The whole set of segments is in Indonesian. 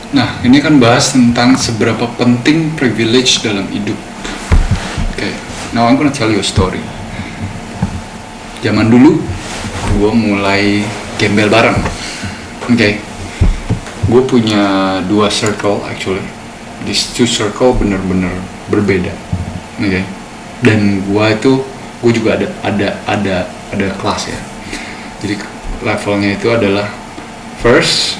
Nah, ini kan bahas tentang seberapa penting privilege dalam hidup. Okay, now I'm gonna tell you a story. Zaman dulu, gue mulai gembel bareng. Okay, gue punya 2 circle actually. These 2 circle bener-bener berbeda. Okay, dan gue juga ada kelas ya. Jadi levelnya itu adalah first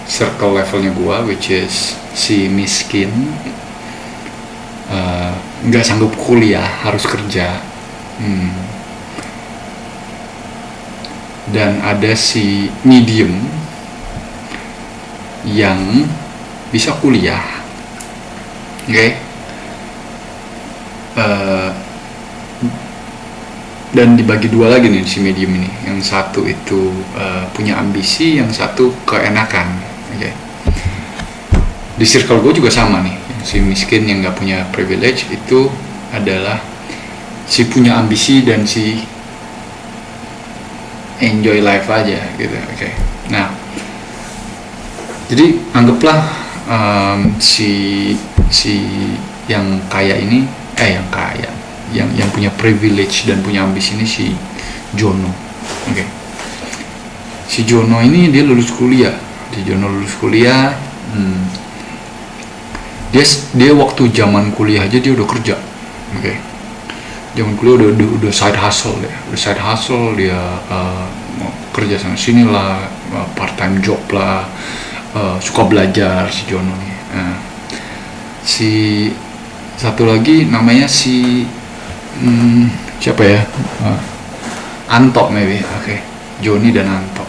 circle levelnya gue, which is si miskin, nggak sanggup kuliah, harus kerja. Dan ada si medium yang bisa kuliah. Okay? Dan dibagi 2 lagi nih si medium ini. Yang satu itu punya ambisi, yang satu keenakan. Okay. Di circle gue juga sama nih. Si miskin yang nggak punya privilege itu adalah si punya ambisi dan si enjoy life aja gitu. Okay. Nah, jadi anggaplah si yang kaya ini, yang punya privilege dan punya ambisi ini si Jono. Okay. Si Jono ini dia lulus kuliah. Dia waktu zaman kuliah aja dia udah kerja. Okay. Zaman kuliah udah side hustle ya. Dia kerja sana sini lah, part time job lah, suka belajar si Jono nih. Si satu lagi namanya si siapa ya? Anto maybe. Okay. Joni dan Anto.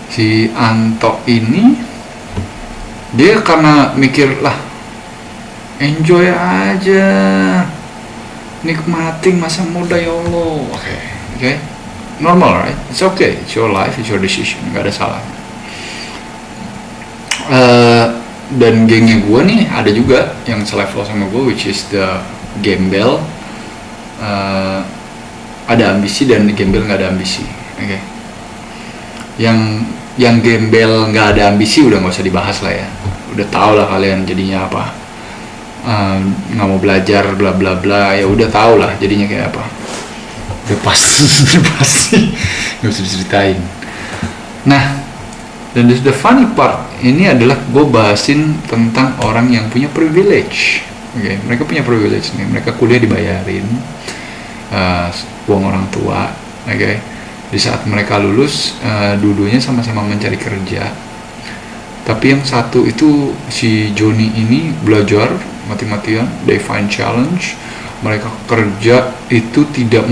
Si Anto ini dia karena mikir lah, enjoy aja, nikmatin masa muda ya Allah. Okay. Normal, right? It's okay. It's your life, it's your decision. Gak ada salah. Dan gengnya gue nih ada juga yang selevel sama gue, which is the gembel. Ada ambisi dan gembel nggak ada ambisi. Okay. Yang gembel nggak ada ambisi udah nggak usah dibahas lah ya. Udah tau lah kalian jadinya apa. Nggak mau belajar bla bla bla, ya udah tau lah jadinya kayak apa. Udah pasti nggak usah diceritain. Nah, dan the funny part ini adalah gue bahasin tentang orang yang punya privilege. Okay. Mereka punya privilege nih, mereka kuliah dibayarin, uang orang tua. Okay. Di saat mereka lulus, dua-duanya sama-sama mencari kerja. Tapi yang satu itu si Joni ini belajar mati-matian, they find challenge. Mereka kerja itu tidak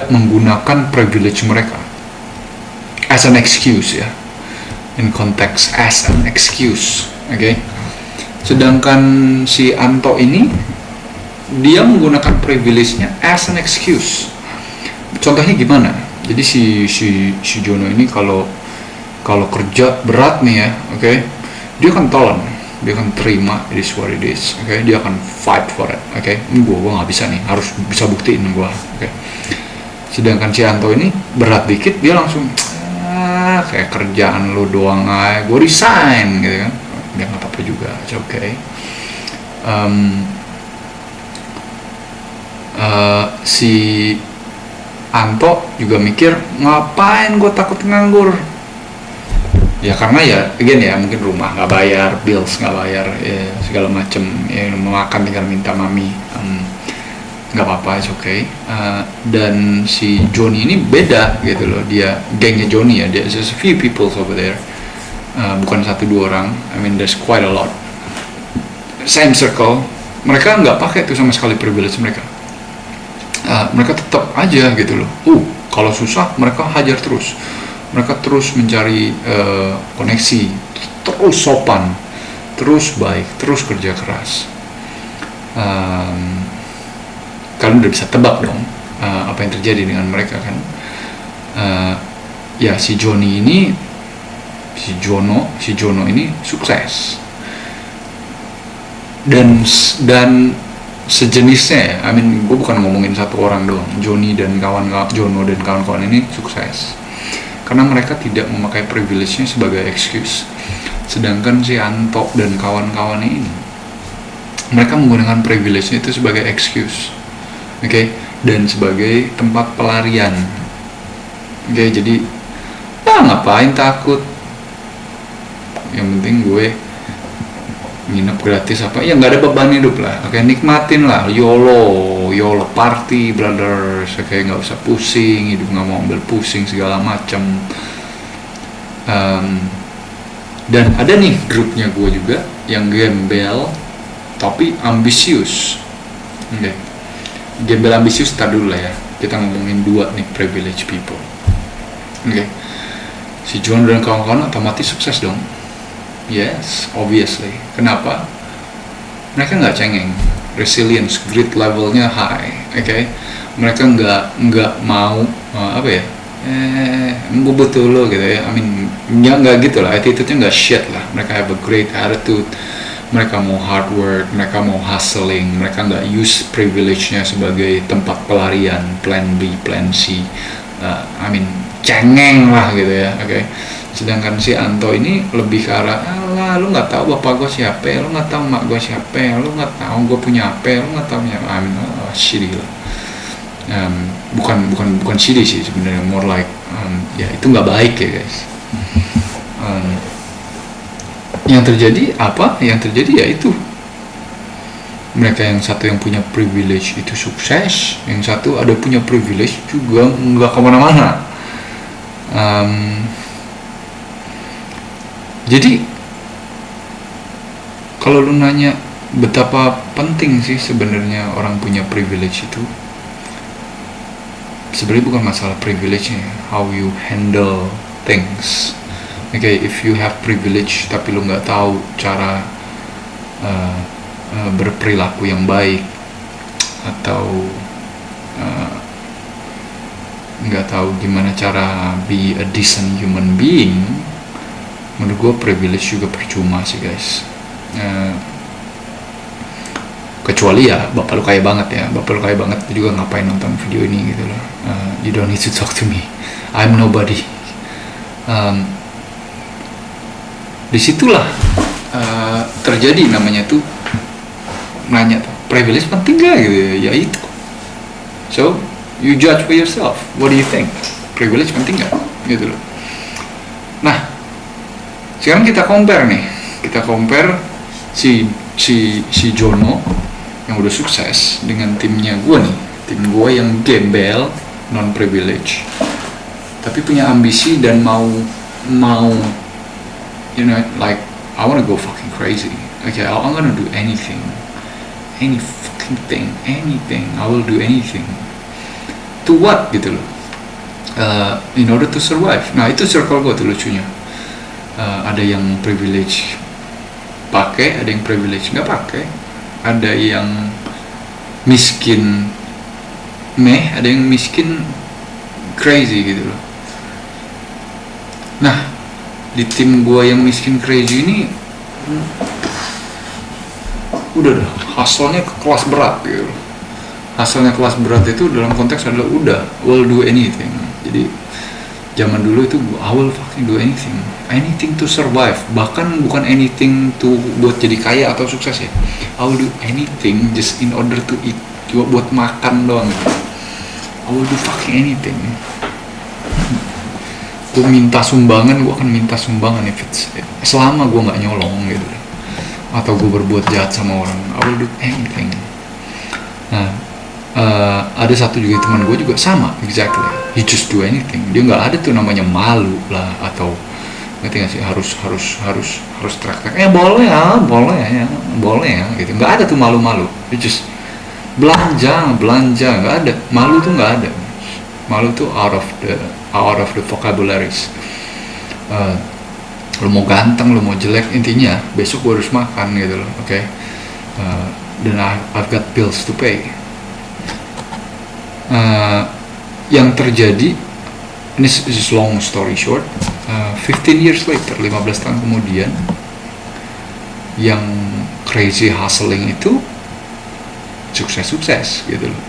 menggunakan privilege mereka as an excuse ya. In konteks as an excuse, okay? Sedangkan si Anto ini dia menggunakan privilege-nya as an excuse. Contohnya gimana? Jadi si Jono ini kalau kerja berat nih ya, okay? Dia akan telan, dia akan terima it is what it is, okay? Dia akan fight for it, okay? Gua nggak bisa nih, harus bisa buktiin gua, okay? Sedangkan si Anto ini berat dikit dia langsung kayak kerjaan lu doang aja, gue resign gitu kan. Ya nggak apa-apa juga, it's okay. Si Anto juga mikir, ngapain gue takut nganggur? Ya karena ya, again ya, mungkin rumah nggak bayar, bills nggak bayar, ya, segala macem, ya, mau makan tinggal minta mami. Nggak apa-apa, it's okay. Dan si Johnny ini beda gitu loh, dia gengnya Johnny ya, there's a few people over there, bukan 1-2 orang, I mean there's quite a lot, same circle. Mereka nggak pakai tuh sama sekali privilege mereka. Mereka tetap aja gitu loh, kalau susah mereka hajar terus, mereka terus mencari koneksi, terus sopan, terus baik, terus kerja keras. Kalian udah bisa tebak dong apa yang terjadi dengan mereka kan. Ya si Jono ini sukses dan sejenisnya ya. I mean gue bukan ngomongin satu orang doang, Jono dan kawan-kawan ini sukses karena mereka tidak memakai privilege-nya sebagai excuse. Sedangkan si Anto dan kawan-kawannya ini, mereka menggunakan privilege itu sebagai excuse, oke, dan sebagai tempat pelarian, oke. Jadi ngapain takut, yang penting gue nginep gratis apa ya, nggak ada beban hidup lah, oke. Nikmatin lah, YOLO party brothers, oke. Nggak usah pusing hidup, nggak mau ambil pusing segala macam. Dan ada nih grupnya gue juga yang gembel tapi ambisius, oke. Gembel ambisius, tar dulu lah ya, kita ngomongin dua nih privilege people, oke. Si John dan kawan-kawan otomatis sukses dong. Yes, obviously. Kenapa? Mereka nggak cengeng, resilience, grit levelnya high, oke. Mereka nggak mau betul lo gitu ya. I mean, nggak gitu lah. Attitude-nya nggak shit lah. Mereka have a great attitude. Mereka mau hard work, mereka mau hustling, mereka nggak use privilege-nya sebagai tempat pelarian, plan B, plan C. I mean, cengeng lah gitu ya, oke. Sedangkan si Anto ini lebih ke arah, alah lu nggak tahu bapak gue siapa, lu nggak tahu mak gue siapa, lu nggak tahu gue punya apa, lu nggak tahu punya apa. I mean, shitty lah. Bukan shitty sih sebenarnya, more like ya itu nggak baik ya guys. Yang terjadi apa? Yang terjadi ya itu, mereka yang satu yang punya privilege itu sukses, yang satu ada punya privilege juga nggak kemana-mana. Jadi kalau lu nanya betapa penting sih sebenarnya orang punya privilege itu, sebenarnya bukan masalah privilege-nya, how you handle things. Okay, if you have privilege tapi lu nggak tahu cara berperilaku yang baik, atau nggak tahu gimana cara be a decent human being, menurut gue privilege juga percuma sih guys. Kecuali ya bapak lu kaya banget juga ngapain nonton video ini gitu loh. You don't need to talk to me, I'm nobody. Disitulah terjadi namanya tuh nanya tuh, privilege penting gak gitu ya, itu. So you judge for yourself, what do you think, privilege penting gak gitu loh. Nah sekarang kita compare si Jono yang udah sukses dengan timnya gue nih, tim gue yang gembel, non privilege, tapi punya ambisi dan mau you know, like I wanna go fucking crazy. Okay, I'm gonna do anything, any fucking thing, anything. I will do anything. To what gitu loh? In order to survive. Nah itu circle gue tuh lucunya. Ada yang privilege pakai, ada yang privilege nggak pakai, ada yang miskin ada yang miskin crazy gitu loh. Nah di tim gua yang miskin crazy ini udah hustle-nya ke kelas berat gitu. Hustle-nya kelas berat itu dalam konteks adalah udah will do anything. Jadi zaman dulu itu I will fucking do anything to survive. Bahkan bukan anything to buat jadi kaya atau sukses ya, I will do anything just in order to eat, cuma buat makan doang gitu. I will do fucking anything. Gue minta sumbangan, gue akan minta sumbangan if it's, selama gue nggak nyolong gitu, atau gue berbuat jahat sama orang, I will do anything. Nah ada satu juga teman gue juga sama, exactly, he just do anything. Dia nggak ada tuh namanya malu lah, atau ngerti nggak sih, harus teriak-teriak boleh ya gitu, nggak ada tuh malu-malu. Dia just belanja nggak ada, malu tuh nggak ada. Malu tuh out of the vocabularies. Lu mau ganteng, lu mau jelek, intinya besok gue harus makan gitu loh, oke. Dan I've got bills to pay. Yang terjadi, ini is long story short, 15 years later, 15 tahun kemudian, yang crazy hustling itu sukses gitu loh.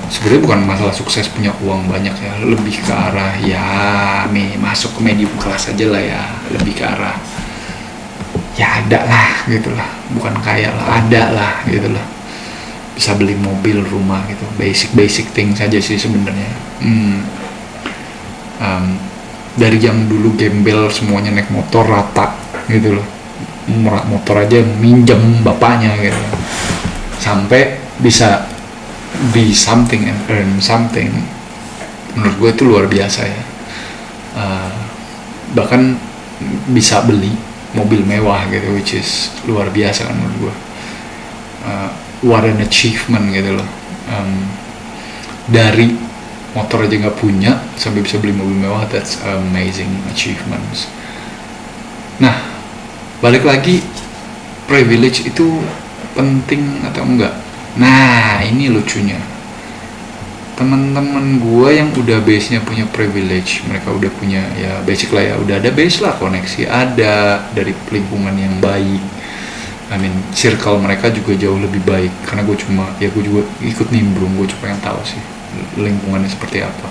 Sebenarnya bukan masalah sukses punya uang banyak ya, lebih ke arah ya masuk ke medium kelas aja lah ya, lebih ke arah ya ada lah gitu lah, bukan kaya lah, ada lah gitu lah, bisa beli mobil, rumah gitu, basic thing saja sih sebenarnya. Dari yang dulu gembel semuanya naik motor rata gitu loh, motor aja minjem bapaknya gitu, sampai bisa be something and earn something. Menurut gue itu luar biasa ya. Bahkan bisa beli mobil mewah gitu, which is luar biasa kan menurut gue. What an achievement gitu loh. Dari motor aja nggak punya sampai bisa beli mobil mewah, that's amazing achievements. Nah, balik lagi, privilege itu penting atau enggak? Nah, ini lucunya. Teman-teman gue yang udah base-nya punya privilege, mereka udah punya ya basic lah ya, udah ada base lah, koneksi ada dari lingkungan yang baik. Circle mereka juga jauh lebih baik, karena gue juga ikut nimbrung, gue cuma yang tahu sih lingkungannya seperti apa.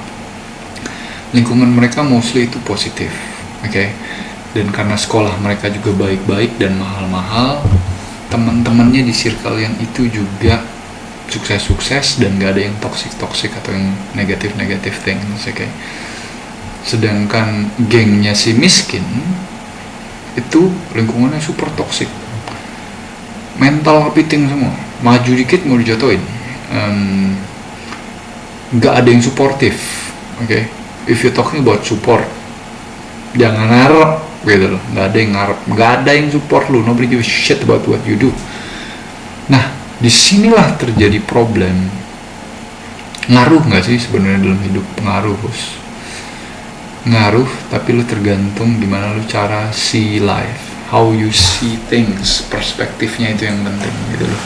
Lingkungan mereka mostly itu positif, oke? Dan karena sekolah mereka juga baik-baik dan mahal-mahal, teman-temannya di circle yang itu juga sukses-sukses dan gak ada yang toxic atau yang negatif things, oke? Sedangkan gengnya si miskin itu lingkungannya super toxic, mental kepiting semua, maju dikit mau dijatuhin, gak ada yang suportif, oke? If you talking about support, jangan ngarep gitu loh, gak ada yang ngarep, gak ada yang support lu, nobody give a shit about what you do. Nah, disinilah terjadi problem. Ngaruh nggak sih sebenarnya dalam hidup? Pengaruh, bos. Ngaruh, tapi lu tergantung gimana lu cara see life, how you see things, perspektifnya itu yang penting gitu loh.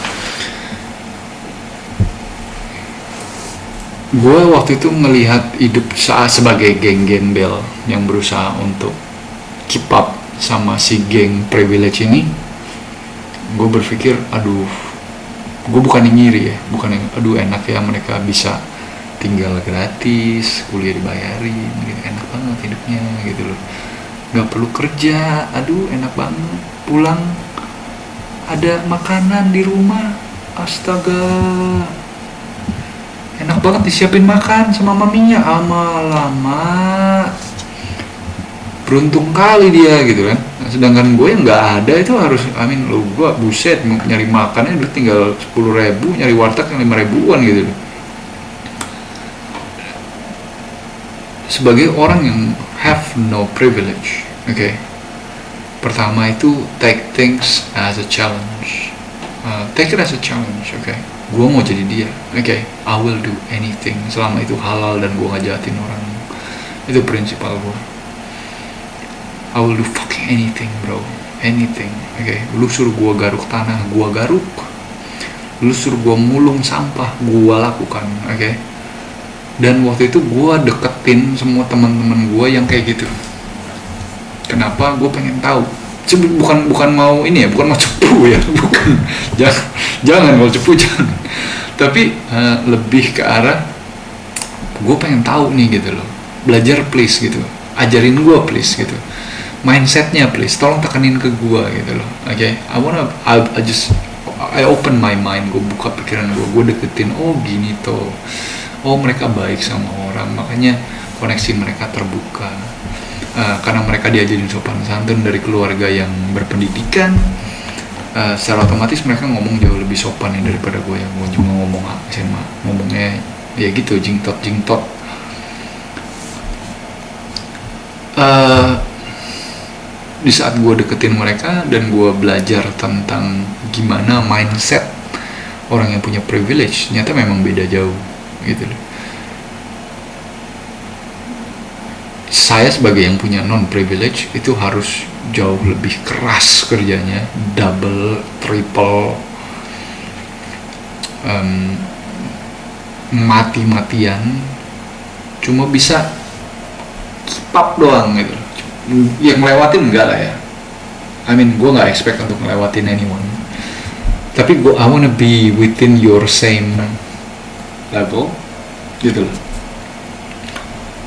Gue waktu itu melihat hidup sebagai geng gembel yang berusaha untuk keep up sama si geng privilege ini. Gue berpikir, aduh, gue bukan yang ngiri ya, bukan yang aduh enak ya mereka bisa tinggal gratis, kuliah dibayarin gitu, enak banget hidupnya gitu loh, nggak perlu kerja, aduh enak banget, pulang ada makanan di rumah, astaga enak banget disiapin makan sama maminya, lama beruntung kali dia gitu kan. Sedangkan gue yang nggak ada itu harus, gue buset nyari makannya udah tinggal 10.000, nyari warteg yang 5.000-an gitu. Sebagai orang yang have no privilege, oke? Pertama itu take things as a challenge, take it as a challenge, oke? Gue mau jadi dia, oke? I will do anything selama itu halal dan gue nggak jahatin orang. Itu prinsipal gue. I will do fucking anything, bro, anything, oke? Lu suruh gue garuk tanah, gue garuk. Lu suruh gue mulung sampah, gue lakukan, oke? Dan waktu itu gue deketin semua teman-teman gue yang kayak gitu. Kenapa? Gue pengen tahu. Bukan mau ini ya, bukan mau cepu ya, bukan. Jangan mau cepu, jangan. Tapi lebih ke arah gue pengen tahu nih gitu loh. Belajar please gitu, ajarin gue please gitu. Mindsetnya please, tolong tekanin ke gue gitu loh, oke? I open my mind, gue buka pikiran gue deketin, oh gini toh, oh mereka baik sama orang, makanya koneksi mereka terbuka, karena mereka diajarin sopan santun dari keluarga yang berpendidikan, secara otomatis mereka ngomong jauh lebih sopan nih daripada gue yang gue cuma ngomong SMA, ngomongnya ya gitu, jingtot. Di saat gue deketin mereka dan gue belajar tentang gimana mindset orang yang punya privilege, ternyata memang beda jauh gitu loh. Saya sebagai yang punya non privilege itu harus jauh lebih keras kerjanya, double, triple, mati-matian, cuma bisa keep up doang gitu. Yang ngelewatin enggak lah ya, gue nggak expect untuk ngelewatin anyone, tapi I wanna be within your same level gitu loh.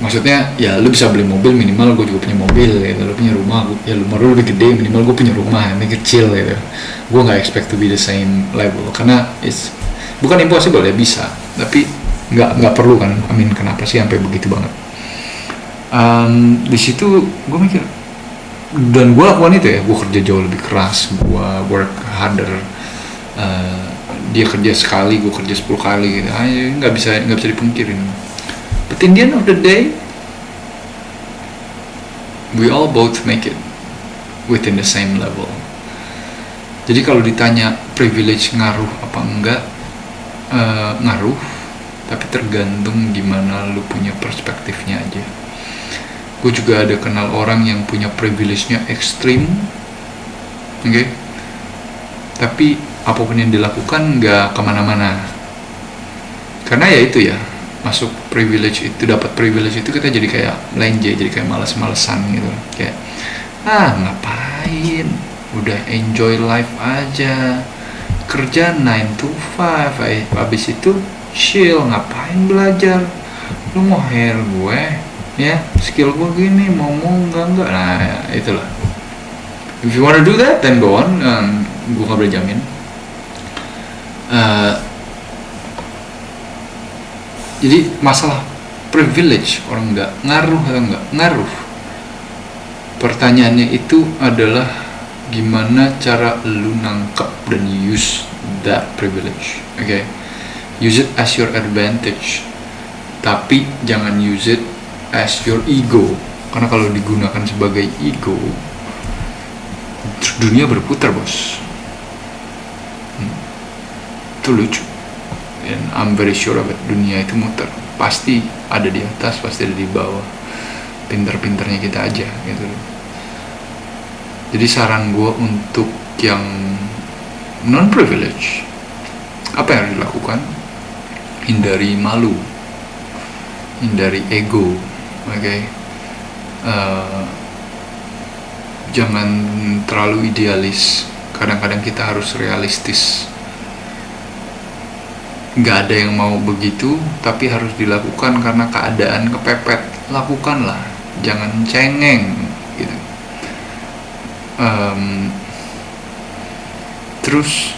Maksudnya ya lu bisa beli mobil, minimal gue juga punya mobil gitu. Lu punya rumah, ya rumah lu lebih gede, minimal gue punya rumah yang kecil gitu. Gue nggak expect to be the same level karena bukan impossible ya, bisa, tapi nggak perlu kan. Kenapa sih sampai begitu banget? Di situ gue mikir, dan gue lakukan itu ya, gue kerja jauh lebih keras, gue work harder. Dia kerja sekali, gue kerja 10 kali gitu. Nggak bisa dipungkirin. But in the end of the day, we all both make it within the same level. Jadi kalau ditanya privilege ngaruh apa enggak, ngaruh, tapi tergantung gimana lu punya perspektifnya aja. Gue juga ada kenal orang yang punya privilege-nya ekstrim, oke? Tapi apapun yang dilakukan nggak kemana-mana. Karena ya itu ya, masuk privilege itu, dapat privilege itu kita jadi kayak lenje, jadi kayak males-malesan gitu. Kayak ngapain? Udah enjoy life aja. Kerja 9 to 5, habis itu chill, ngapain belajar? Lu mau hire gue? Ya, skill gue gini, mau enggak. Nah, itulah. If you wanna do that, then go on. Gue gak boleh jamin. Jadi masalah privilege orang nggak ngaruh atau nggak ngaruh, pertanyaannya itu adalah gimana cara lu nangkep dan use that privilege. Okay? Use it as your advantage, tapi jangan use it as your ego. Karena kalau digunakan sebagai ego, dunia berputar, bos. Itu lucu. And I'm very sure of it. Dunia itu muter. Pasti ada di atas, pasti ada di bawah. Pinter-pinternya kita aja gitu. Jadi saran gue untuk yang non-privilege, apa yang harus dilakukan? Hindari malu, hindari ego, oke? Jangan terlalu idealis. Kadang-kadang kita harus realistis. Gak ada yang mau begitu, tapi harus dilakukan karena keadaan kepepet. Lakukanlah, jangan cengeng gitu. Terus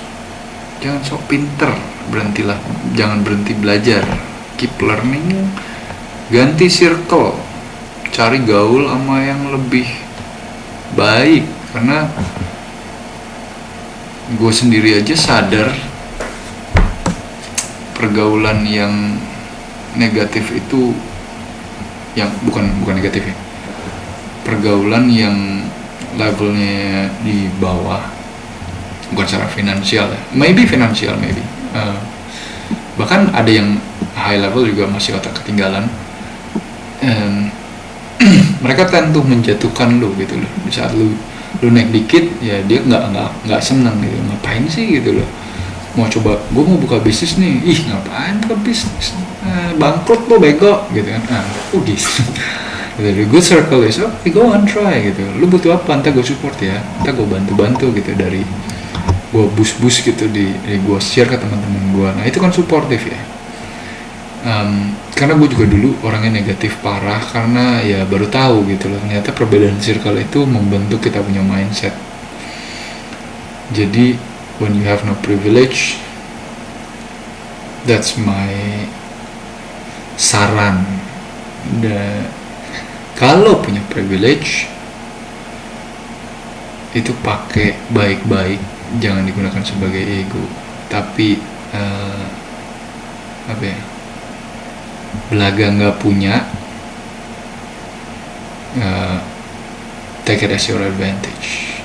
jangan sok pinter, berhentilah, jangan berhenti belajar, keep learning, ganti circle, cari gaul sama yang lebih baik. Karena gue sendiri aja sadar pergaulan yang negatif itu, yang bukan negatif ya, pergaulan yang levelnya di bawah, bukan secara finansial ya, maybe finansial, bahkan ada yang high level juga masih otak ketinggalan. Mereka tentu menjatuhkan lu gitu loh. Di saat lu naik dikit, ya dia nggak senang gitu, ngapain sih gitu loh. Mau coba, gue mau buka bisnis nih, ngapain buka bisnis, bangkrut lo bego gitu kan. Gitu. The good circle is, go on, try gitu. Lu butuh apa, ntar gue support ya, ntar gue bantu gitu, dari gue bus gitu, di gue share ke teman-teman gue. Nah itu kan supportive ya. Karena gue juga dulu orangnya negatif parah, karena ya baru tahu gitu loh, ternyata perbedaan circle itu membentuk kita punya mindset. Jadi when you have no privilege, that's my saran. Kalau punya privilege, itu pakai baik-baik, jangan digunakan sebagai ego, tapi belaga nggak punya, take it as your advantage.